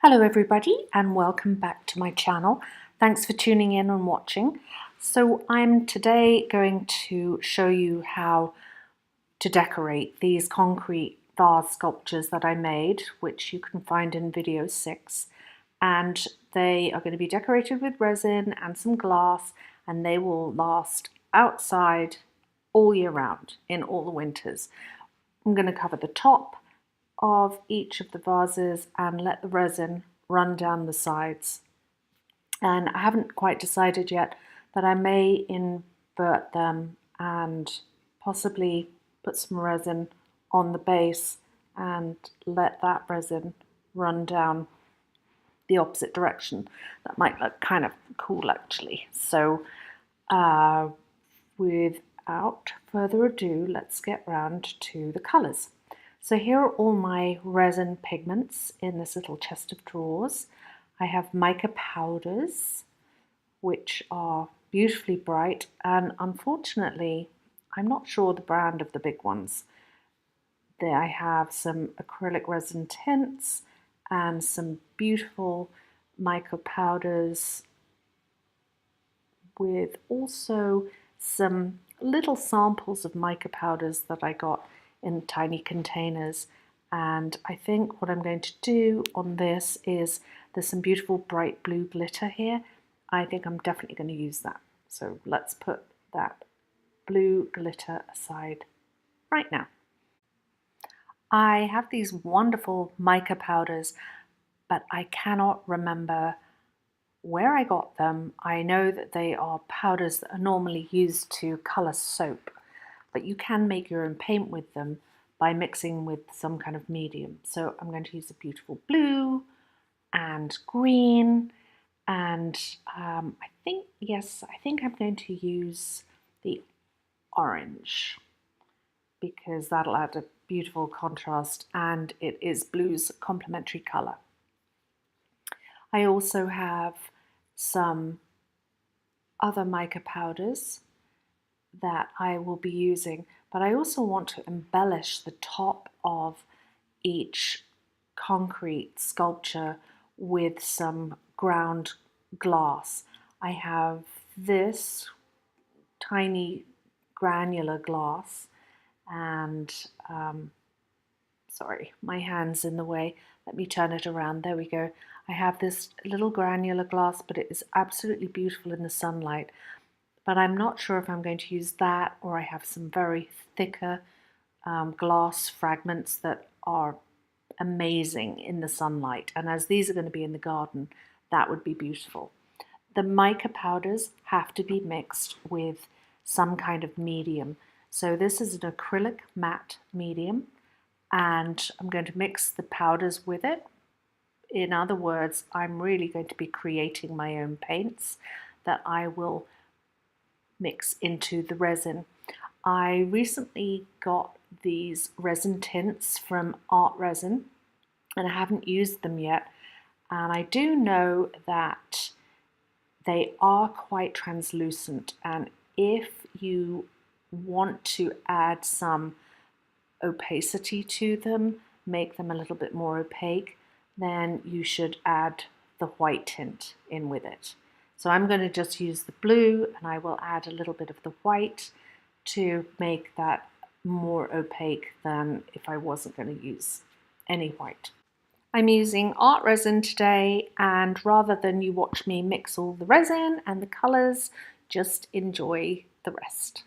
Hello everybody and welcome back to my channel. Thanks for tuning in and watching. So I'm today going to show you how to decorate these concrete vase sculptures that I made, which you can find in video 6. And they are going to be decorated with resin and some glass, and they will last outside all year round in all the winters. I'm going to cover the top of each of the vases and let the resin run down the sides. And I haven't quite decided yet that I may invert them and possibly put some resin on the base and let that resin run down the opposite direction. That might look kind of cool actually. So without further ado, let's get round to the colours. So here are all my resin pigments in this little chest of drawers. I have mica powders, which are beautifully bright, and unfortunately, I'm not sure the brand of the big ones. There I have some acrylic resin tints and some beautiful mica powders with also some little samples of mica powders that I got in tiny containers. And I think what I'm going to do on this is there's some beautiful bright blue glitter here. I think I'm definitely going to use that. So let's put that blue glitter aside right now. I have these wonderful mica powders, but I cannot remember where I got them. I know that they are powders that are normally used to colour soap, but you can make your own paint with them by mixing with some kind of medium. So I'm going to use a beautiful blue and green, and I think I'm going to use the orange because that'll add a beautiful contrast, and it is blue's complementary colour. I also have some other mica powders that I will be using, but I also want to embellish the top of each concrete sculpture with some ground glass. I have this tiny granular glass, and sorry, my hand's in the way. Let me turn it around. There we go. I have this little granular glass, but it is absolutely beautiful in the sunlight. But I'm not sure if I'm going to use that, or I have some very thicker glass fragments that are amazing in the sunlight. And as these are going to be in the garden, that would be beautiful. The mica powders have to be mixed with some kind of medium. So this is an acrylic matte medium, and I'm going to mix the powders with it. In other words, I'm really going to be creating my own paints that I will mix into the resin. I recently got these resin tints from Resin, and I haven't used them yet, and I do know that they are quite translucent, and if you want to add some opacity to them, make them a little bit more opaque, then you should add the white tint in with it. So I'm going to just use the blue, and I will add a little bit of the white to make that more opaque than if I wasn't going to use any white. I'm using Resin today, and rather than you watch me mix all the resin and the colours, just enjoy the rest.